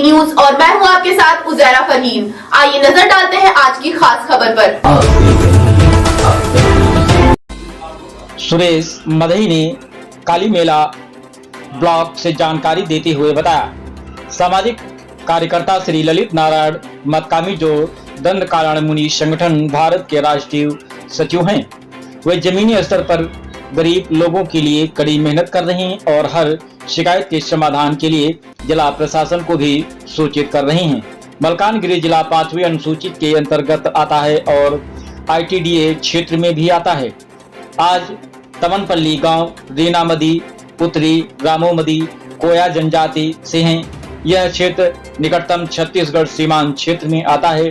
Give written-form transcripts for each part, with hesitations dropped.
News और मैं हूं आपके साथ उजैरा फरहीन। आइए नजर डालते हैं आज की खास खबर पर। सुरेश मदही ने काली मेला ब्लॉग से जानकारी देते हुए बताया, सामाजिक कार्यकर्ता श्री ललित नारायण मतकामी जो दंडकारण्य मुनि संगठन भारत के राष्ट्रीय सचिव हैं, वे जमीनी स्तर पर गरीब लोगों के लिए कड़ी मेहनत कर रहे हैं और हर शिकायत के समाधान के लिए जिला प्रशासन को भी सूचित कर रहे हैं। मलकानगिरी जिला 5वीं अनुसूचित के अंतर्गत आता है और ITDA क्षेत्र में भी आता है। आज तमनपल्ली गांव रीनामदी उत्तरी रामोमदी कोया जनजाति से हैं। यह क्षेत्र निकटतम छत्तीसगढ़ सीमांत क्षेत्र में आता है।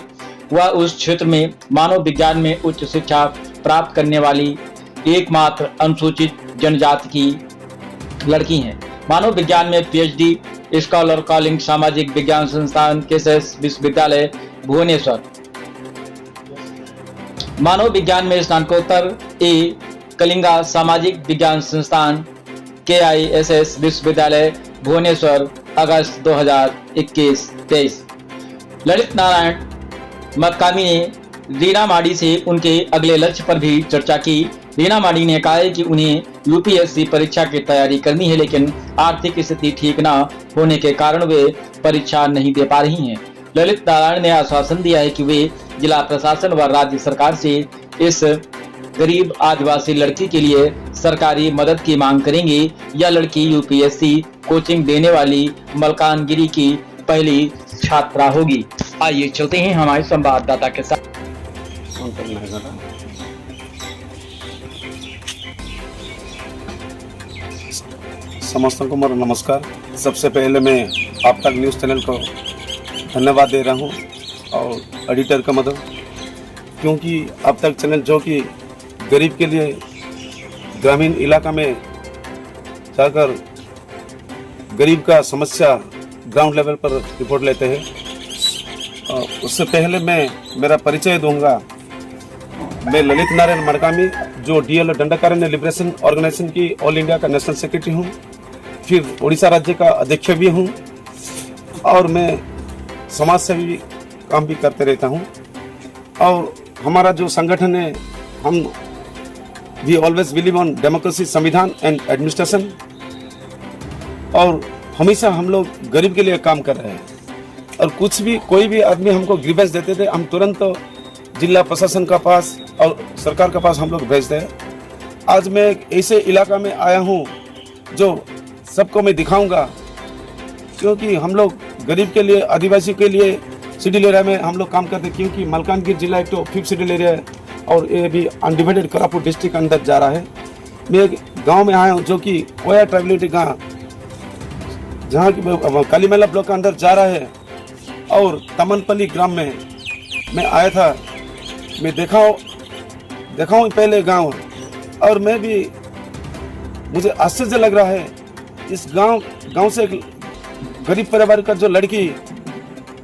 वह उस क्षेत्र में मानव विज्ञान में उच्च शिक्षा प्राप्त करने वाली एकमात्र अनुसूचित जनजाति की लड़की हैं। मानव विज्ञान में PhD स्कॉलर कॉलिंग सामाजिक विज्ञान संस्थान KSS विश्वविद्यालय भुवनेश्वर, मानव विज्ञान में स्नातकोत्तर A कलिंगा सामाजिक विज्ञान संस्थान KISS विश्वविद्यालय भुवनेश्वर अगस्त 2021-23। ललित नारायण मतकामी ने रीना माडी से उनके अगले लक्ष्य पर भी चर्चा की। रीना माडी ने कहा है कि उन्हें UPSC परीक्षा की तैयारी करनी है, लेकिन आर्थिक स्थिति ठीक न होने के कारण वे परीक्षा नहीं दे पा रही हैं। ललित नारायण ने आश्वासन दिया है कि वे जिला प्रशासन व राज्य सरकार से इस गरीब आदिवासी लड़की के लिए सरकारी मदद की मांग करेंगे। यह लड़की UPSC कोचिंग देने वाली मलकानगिरी की पहली छात्रा होगी। आइए चलते हैं हमारे संवाददाता के साथ। समस्तों को मेरा नमस्कार। सबसे पहले मैं आप तक न्यूज़ चैनल को धन्यवाद दे रहा हूं और एडिटर का मदद, क्योंकि अब तक चैनल जो कि गरीब के लिए ग्रामीण इलाका में जाकर गरीब का समस्या ग्राउंड लेवल पर रिपोर्ट लेते हैं। उससे पहले मैं मेरा परिचय दूंगा। मैं ललित नारायण मरकामी जो DL दंडकारण्य लिबरेशन ऑर्गेनाइजेशन की ऑल इंडिया का नेशनल सेक्रेटरी हूँ, फिर उड़ीसा राज्य का अध्यक्ष भी हूँ और मैं समाज सेवी काम भी करते रहता हूँ। और हमारा जो संगठन है, हम we always believe on democracy, संविधान एंड एडमिनिस्ट्रेशन, और हमेशा हम लोग गरीब के लिए काम कर रहे हैं। और कुछ भी कोई भी आदमी हमको ग्रीवेंस देते थे, हम तुरंत जिला प्रशासन का पास और सरकार के पास हम लोग भेजते हैं। आज मैं एक ऐसे इलाका में आया हूँ जो सबको मैं दिखाऊंगा, क्योंकि हम लोग गरीब के लिए, आदिवासी के लिए शेड्यूल एरिया में हम लोग काम करते हैं, क्योंकि मलकानगिरी जिला एक तो 5th शेड्यूल एरिया है और ये भी अनडिवाइडेड कोरापुट डिस्ट्रिक्ट अंदर जा रहा है। मैं एक गाँव में आया हूँ जो कि कोया ट्राइबलिटी गाँव, जहाँ की कालीमेला ब्लॉक के अंदर जा रहा है। और तमनपल्ली ग्राम में मैं आया था, मैं देखा हूँ पहले गांव, और मैं भी, मुझे आश्चर्य लग रहा है इस गांव से एक गरीब परिवार का जो लड़की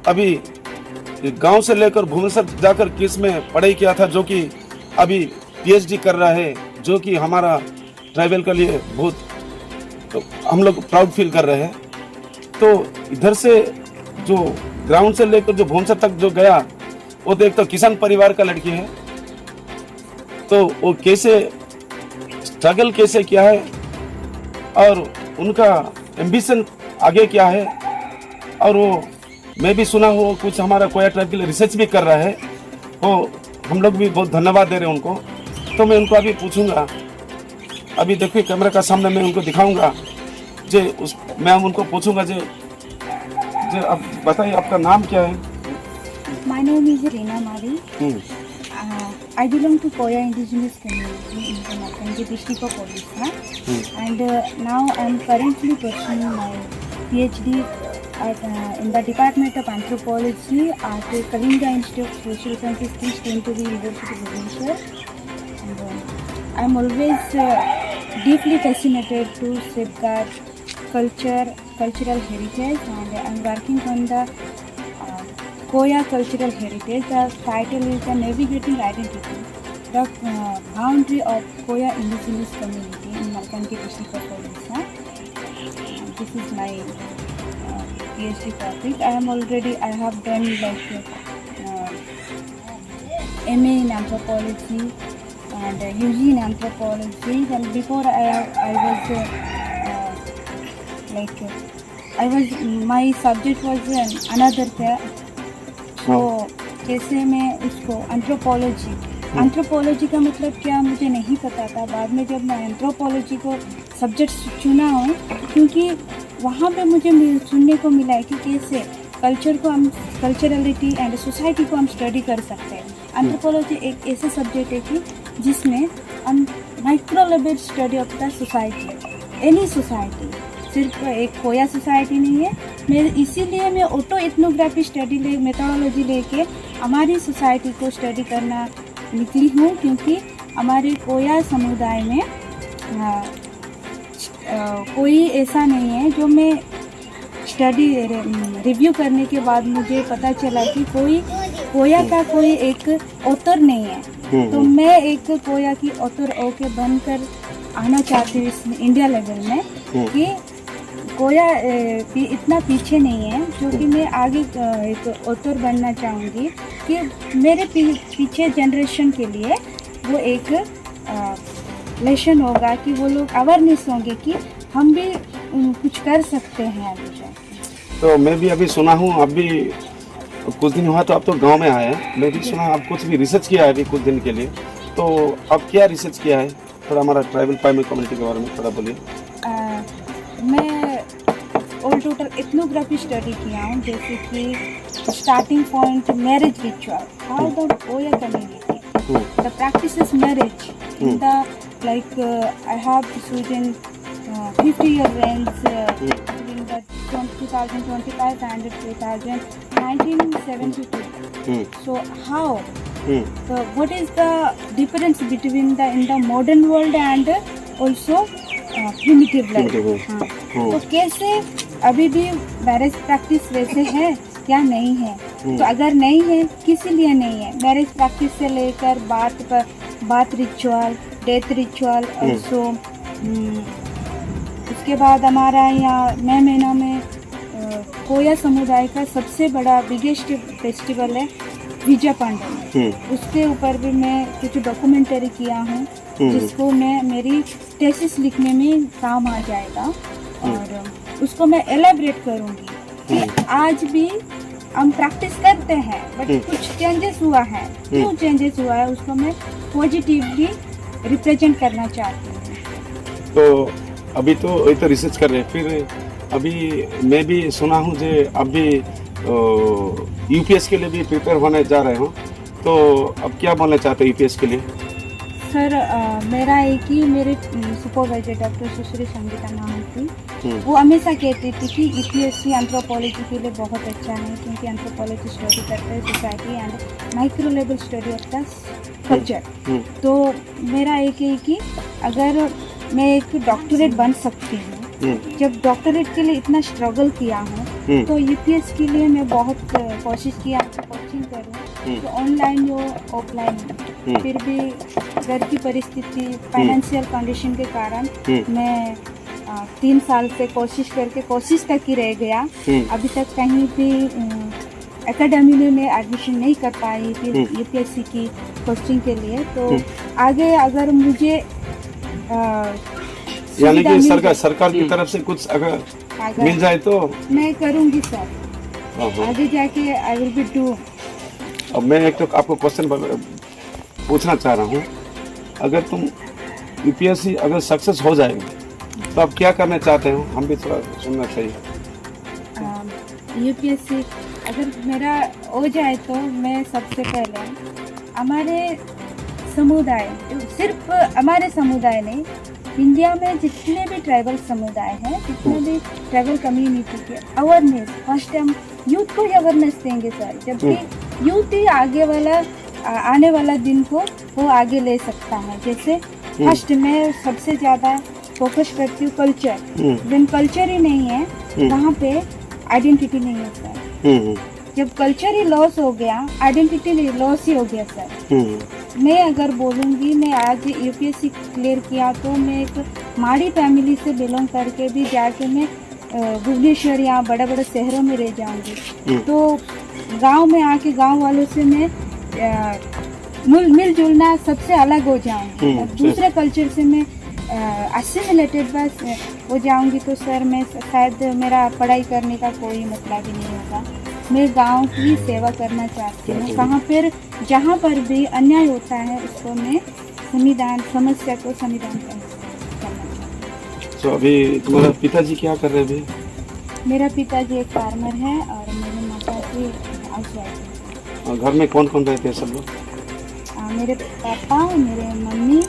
अभी गांव से लेकर भुवनेश्वर जाकर किस में पढ़ाई किया था, जो कि अभी PhD कर रहा है, जो कि हमारा ट्राइबल के लिए बहुत, तो हम लोग प्राउड फील कर रहे हैं। तो इधर से जो ग्राउंड से लेकर जो भुवनेश्वर तक जो गया, वो तो एक तो किसान परिवार का लड़की है, तो वो कैसे स्ट्रगल कैसे किया है और उनका एम्बिशन आगे क्या है। और वो मैं भी सुना हो कुछ हमारा कोया ट्राइब के लिए रिसर्च भी कर रहा है, वो हम लोग भी बहुत धन्यवाद दे रहे हैं उनको। तो मैं उनको अभी पूछूंगा, अभी देखिए कैमरा का सामने मैं उनको दिखाऊंगा मैं उनको पूछूंगा अब बताइए आपका नाम क्या है? My name is Reena Madi. I belong to Koya indigenous community in the Malkansgiri district of Odisha. And now I am currently pursuing my PhD in the Department of Anthropology at the Kalinga Institute of Social Sciences, University of Bhubaneswar. And I am always deeply fascinated to safeguard cultural heritage, and I am working on the Koya cultural heritage. The title is the Navigating Identity, the boundary of Koya indigenous community in Malkansgiri district of Odisha. This is my PhD topic. I have done like MA in anthropology and UG in anthropology. Then before my subject was another था. So कैसे मैं उसको anthropology का मतलब क्या मुझे नहीं पता था. बाद में जब मैं एंथ्रोपोलॉजी को सब्जेक्ट चुना हूँ, क्योंकि वहाँ पे मुझे सुनने को मिला है कि कैसे कल्चरलिटी एंड सोसाइटी को हम स्टडी कर सकते हैं. एंथ्रोपोलॉजी एक ऐसा सब्जेक्ट है कि जिसमें हम micro level study of the society, any society, सिर्फ एक कोया सोसाइटी नहीं है. इसीलिए मैं ऑटो एथनोग्राफी स्टडी मेथोडोलॉजी लेके हमारी सोसाइटी को स्टडी करना निकली हूँ, क्योंकि हमारे कोया समुदाय में कोई ऐसा नहीं है जो मैं स्टडी रिव्यू करने के बाद मुझे पता चला कि कोई कोया का कोई एक ऑथर नहीं है. तो मैं एक कोया की ऑथर होके बनकर आना चाहती हूँ इस इंडिया लेवल में कि कोया इतना पीछे नहीं है, जो कि मैं आगे एक ऑथर बनना चाहूँगी कि मेरे पीछे जनरेशन के लिए वो एक लेसन होगा कि वो लोग अवेयरनेस होंगे कि हम भी कुछ कर सकते हैं आगे जाके. तो मैं भी अभी सुना हूँ, आप भी कुछ दिन हुआ तो आप तो गांव में आए हैं. मैं भी सुना आप कुछ भी रिसर्च किया है अभी कुछ दिन के लिए. तो आप क्या रिसर्च किया है? थोड़ा हमारा ट्राइबल प्राइमरी कम्युनिटी के बारे में थोड़ा बोलिए. मैं ऑल टोटल एथनोग्राफी स्टडी किया हूँ, जैसे कि starting point marriage ritual, how the Koya community the practices marriage in the like I have chosen 50-year range in the 2025 and 1972. So how? So what is the difference between in the modern world and also primitive life? तो कैसे अभी भी marriage practice वैसे है या नहीं है? तो अगर नहीं है, किसी लिए नहीं है? मैरिज प्रैक्टिस से लेकर बात रिचुअल, डेथ रिचुअल, ऑल्सो उसके बाद हमारा यहाँ मई महीना में कोया समुदाय का सबसे बड़ा बिगेस्ट फेस्टिवल है विजय पांडव. उसके ऊपर भी मैं कुछ डॉक्यूमेंट्री किया हूँ, जिसको मैं मेरी थीसिस लिखने में काम आ जाएगा, और उसको मैं एलेबरेट करूँगी कि आज भी हम प्रैक्टिस करते हैं, बट कुछ चेंजेस हुआ है. क्यों चेंजेस हुआ है उसको मैं पॉजिटिवली रिप्रेजेंट करना चाहती हूँ. तो अभी तो रिसर्च कर रहे हैं. फिर अभी मैं भी सुना हूँ जो आप भी यूपीएस के लिए भी प्रिपेयर होने जा रहे हो. तो अब क्या बोलना चाहते हो यूपीएस के लिए? सर मेरा एक ही मेरे सुपरवाइजर डॉक्टर सुश्री संगीता नाम थी, वो हमेशा कहती थी कि यूपीएससी एंथ्रोपोलॉजी के लिए बहुत अच्छा है, क्योंकि एंथ्रोपोलॉजी स्टडी करते हैं society and micro level study of the culture. तो मेरा एक है कि अगर मैं एक डॉक्टरेट बन सकती हूँ, जब डॉक्टरेट के लिए इतना स्ट्रगल किया हूँ, तो यूपीएस के लिए मैं बहुत कोशिश किया कि कोचिंग करूँ, तो ऑनलाइन हो ऑफलाइन हो. फिर भी घर की परिस्थिति, फाइनेंशियल कंडीशन के कारण मैं 3 साल से कोशिश तक ही रह गया. अभी तक कहीं भी एकेडमी में एडमिशन नहीं कर पाई थी यूपीएससी की कोचिंग के लिए. तो आगे अगर मुझे यानी कि सरकार की तरफ से कुछ अगर मिल जाए तो मैं करूँगी सर. आगे जाके आई विल बी डू. अब मैं एक तो आपको क्वेश्चन पूछना चाह रहा हूँ, अगर तुम यूपीएससी अगर सक्सेस हो जाएगी तो आप क्या करना चाहते हो? हम भी थोड़ा सुनना चाहिए. यूपीएससी अगर मेरा हो जाए तो मैं सबसे पहले हमारे समुदाय, सिर्फ हमारे समुदाय नहीं, इंडिया में जितने भी ट्राइबल समुदाय हैं, जितने भी ट्राइबल कम्युनिटी के अवेयरनेस, फर्स्ट हम यूथ को ही अवेयरनेस देंगे सर. जब भी यूथ ही आने वाला दिन को वो आगे ले सकता है. जैसे फर्स्ट मैं सबसे ज़्यादा फोकस करती हूँ कल्चर. जब कल्चर ही नहीं है वहाँ पे आइडेंटिटी नहीं है सर. जब कल्चर ही लॉस हो गया, आइडेंटिटी लॉस ही हो गया सर. मैं अगर बोलूँगी, मैं आज यूपीएससी क्लियर किया तो मैं एक माड़ी फैमिली से बिलोंग करके भी जाके मैं भुवनेश्वर या बड़े बड़े शहरों में रह जाऊंगी तो गांव में आके गांव वालों से मैं मिलजुलना सबसे अलग हो जाऊंगी। दूसरे कल्चर से मैं असिमिलेटेड बस हो जाऊंगी तो सर मैं शायद मेरा पढ़ाई करने का कोई मतलब ही नहीं होगा। मैं गांव की सेवा करना चाहती हूँ। कहाँ पर जहाँ पर भी अन्याय होता है उसको मैं समस्या को समाधान करना चाहती हूँ। तो अभी तुम्हारा पिताजी क्या कर रहे हैं अभी? मेरा पिताजी एक फार्मर है और मेरी माता जी हाउसवाइफ है। और घर में कौन कौन रहते हैं सब लोग? मेरे पापा, मेरे मम्मी,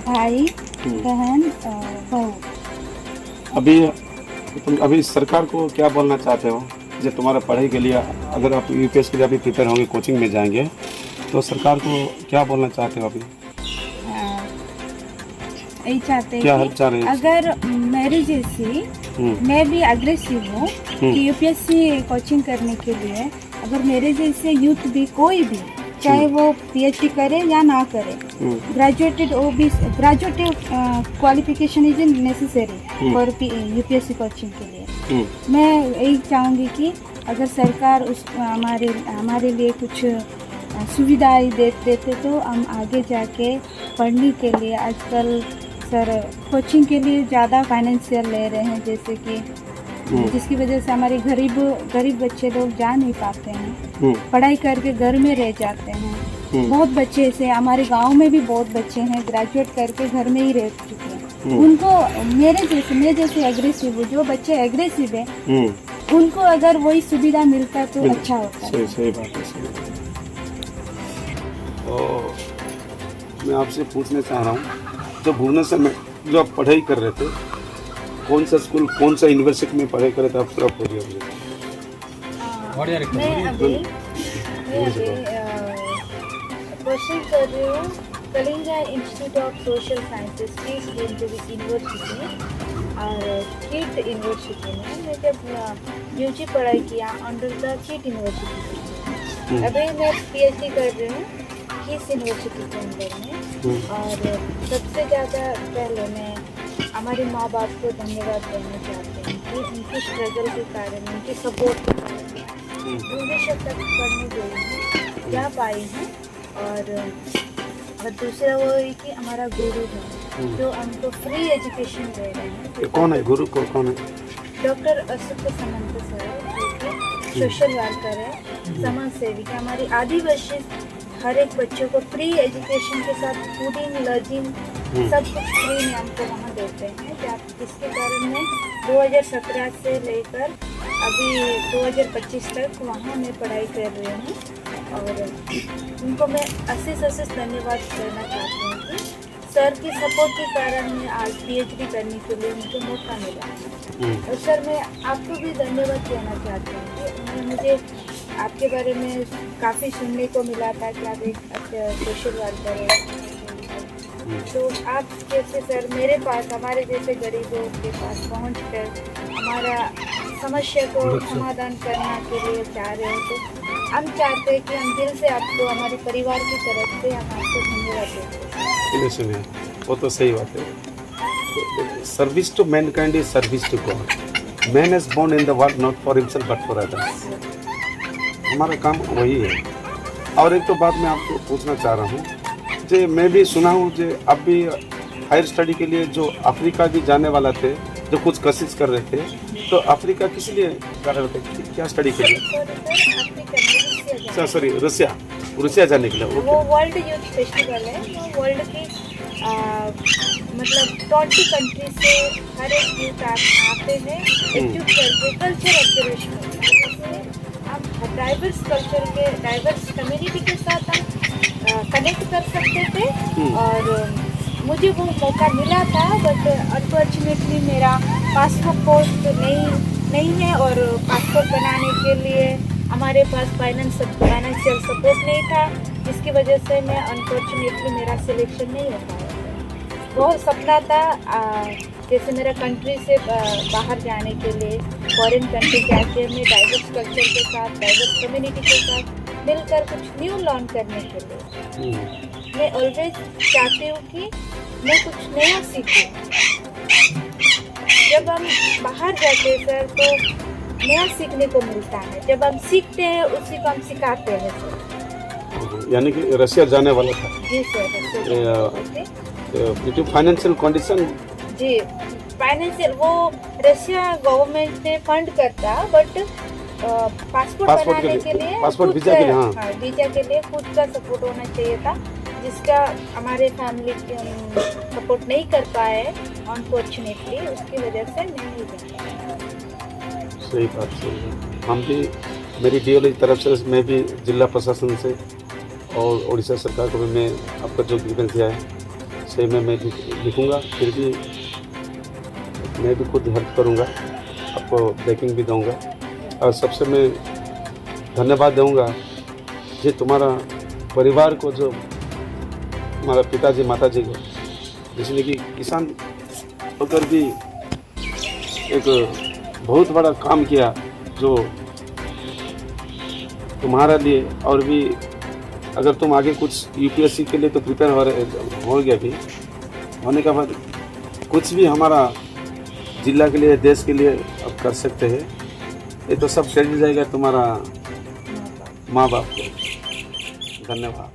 भाई, बहन, बहू। अभी सरकार को क्या बोलना चाहते हो? जो तुम्हारा पढ़ाई के लिए, अगर आप यूपीएस के लिए अभी प्रिपेयर होंगे, कोचिंग में जाएंगे, तो सरकार को क्या बोलना चाहते हो? अभी यही चाहते क्या हैं हेल्प चाह रहे हैं? अगर मेरी जैसी मैं भी अग्रेसिव हूँ कि यूपीएससी कोचिंग करने के लिए, अगर मेरे जैसे यूथ भी कोई भी चाहे वो पीएचडी करे या ना करे, graduate qualification is necessary for UPSC coaching के लिए। मैं यही चाहूँगी कि अगर सरकार हमारे लिए कुछ सुविधाएं देते तो हम आगे जाके पढ़ने के लिए, आजकल सर कोचिंग के लिए ज़्यादा फाइनेंशियल ले रहे हैं, जैसे कि जिसकी वजह से हमारे गरीब बच्चे लोग जा नहीं पाते हैं, पढ़ाई करके घर में रह जाते हैं। बहुत बच्चे ऐसे हमारे गांव में भी बहुत बच्चे हैं ग्रेजुएट करके घर में ही रह चुके हैं। उनको मैं जैसे एग्रेसिव हूँ, जो बच्चे एग्रेसिव है उनको अगर वही सुविधा मिलता तो अच्छा होता है। सही बात है। तो मैं आपसे पूछना चाह रहा हूँ, जो भुवनेश्वर में जो आप पढ़ाई कर रहे थे, कौन सा स्कूल, कौन सा यूनिवर्सिटी में पढ़ाई कर रहे थे आप? पूरा मैं अभी कोचिंग कर रही हूँ Kalinga institute of social sciences university और किट यूनिवर्सिटी में। मैं जब यूजी पढ़ाई किया अंडर द किट यूनिवर्सिटी, अभी मैं पीएचडी कर रही हूँ किस यूनिवर्सिटी के अंदर में। और सबसे ज़्यादा पहले मैं हमारे माँ बाप को धन्यवाद देना चाहते हैं कि उनकी स्ट्रगल के कारण, उनकी सपोर्ट के कारण भुवनेश्वर तक पढ़ने गई हूँ, जा पाई हूँ। और दूसरा वो है कि हमारा गुरु है जो हमको फ्री एजुकेशन दे रहे हैं। कौन है गुरु? कौन है? डॉक्टर अशोक समंत सर, जो कि सोशल वर्कर है, समाज सेवी के। हमारी आदिवासी हर एक बच्चों को फ्री एजुकेशन के साथ फूडिंग, लॉजिंग सब कुछ फ्री में हमको वहाँ देते हैं, जिसके कारण मैं 2017 से लेकर अभी 2025 तक वहाँ मैं पढ़ाई कर रही हूँ। और उनको मैं अशेष धन्यवाद करना चाहती हूँ कि सर की सपोर्ट के कारण मैं आज पीएचडी करने के लिए मुझे मौका मिला। और सर मैं आपको भी धन्यवाद कहना चाहती हूँ कि मुझे आपके बारे में काफ़ी सुनने को मिला था कि आप एक सोशल वर्कर है। तो आप जैसे सर मेरे पास, हमारे जैसे गरीबों के पास पहुँच कर हमारा समस्या को समाधान करने के लिए चाह रहे हो, तो हम चाहते हैं कि हम दिल से आपको, हमारे परिवार की तरफ से हम आपको धन्यवाद देते हैं। सुनिए, वो तो सही बात है। Service to mankind is service to God. Man is born in the world not for himself but for others. हमारा काम वही है। और एक तो बात मैं आपको पूछना चाह रहा हूँ, जो मैं भी सुना हूँ जो आप भी हायर स्टडी के लिए जो अफ्रीका भी जाने वाला थे, जो कुछ कोशिश कर रहे थे, तो अफ्रीका किस लिए जा रहे थे? क्या स्टडी के लिए? सॉरी, रूसिया जाने के लिए। वो वर्ल्ड यूथ फेस्टिवल है, वो वर्ल्ड की मतलब 20 कंट्री से हर एक यूथ आते हैं एकजुट करके कल्चर ऑब्जर्वेशन। हम डाइवर्स कल्चर के, डाइवर्स कम्युनिटी के साथ हम कनेक्ट कर सकते थे। और मुझे वो मौका मिला था, बट अनफॉर्चुनेटली मेरा पासपोर्ट नहीं है और पासपोर्ट बनाने के लिए हमारे पास फाइनेंशियल सपोर्ट नहीं था, जिसकी वजह से मैं अनफॉर्चुनेटली मेरा सिलेक्शन नहीं हो पाया। बहुत सपना था जैसे मेरा कंट्री से बाहर जाने के लिए, फॉरेन कंट्री जाके मैं डाइवर्स कल्चर के साथ, डाइवर्स कम्युनिटी के साथ मिलकर कुछ न्यू लर्न करने के लिए। मैं ऑलवेज चाहती हूँ कि मैं कुछ नया सीखूँ। जब हम बाहर जाते हैं सर तो नया सीखने को मिलता है। जब हम सीखते हैं उसी को हम सिखाते हैं सर। यानी कि रशिया जाने वाला था। जी sir. Due to financial condition. जी फाइनेंशियल वो रशिया गवर्नमेंट ने फंड करता, बट पासपोर्ट बनाने के लिए पासपोर्ट खुद वीजा के लिए, हाँ वीजा के लिए खुद का सपोर्ट होना चाहिए था, जिसका हमारे फैमिली सपोर्ट नहीं कर पाए अनफॉर्चुनेटली, उसकी वजह से नहीं जा पाए। सही बात, सही है। हम भी, मेरी डीएलओ की तरफ से मैं भी जिला प्रशासन से और उड़ीसा सरकार को भी मैं आपका जो ग्रीवेंस दिया है सही में मैं लिखूँगा, फिर भी मैं भी खुद हेल्प करूँगा, आपको ब्रेकिंग भी दूँगा। और सबसे मैं धन्यवाद दूँगा जी तुम्हारा परिवार को, जो हमारा पिताजी माताजी को, जिसने कि किसान होकर भी एक बहुत बड़ा काम किया, जो तुम्हारा लिए, और भी अगर तुम आगे कुछ यूपीएससी के लिए तो प्रिपेयर हो गया भी, होने के बाद कुछ भी हमारा जिला के लिए, देश के लिए अब कर सकते हैं। ये तो सब चल जाएगा तुम्हारा माँ बाप को। धन्यवाद।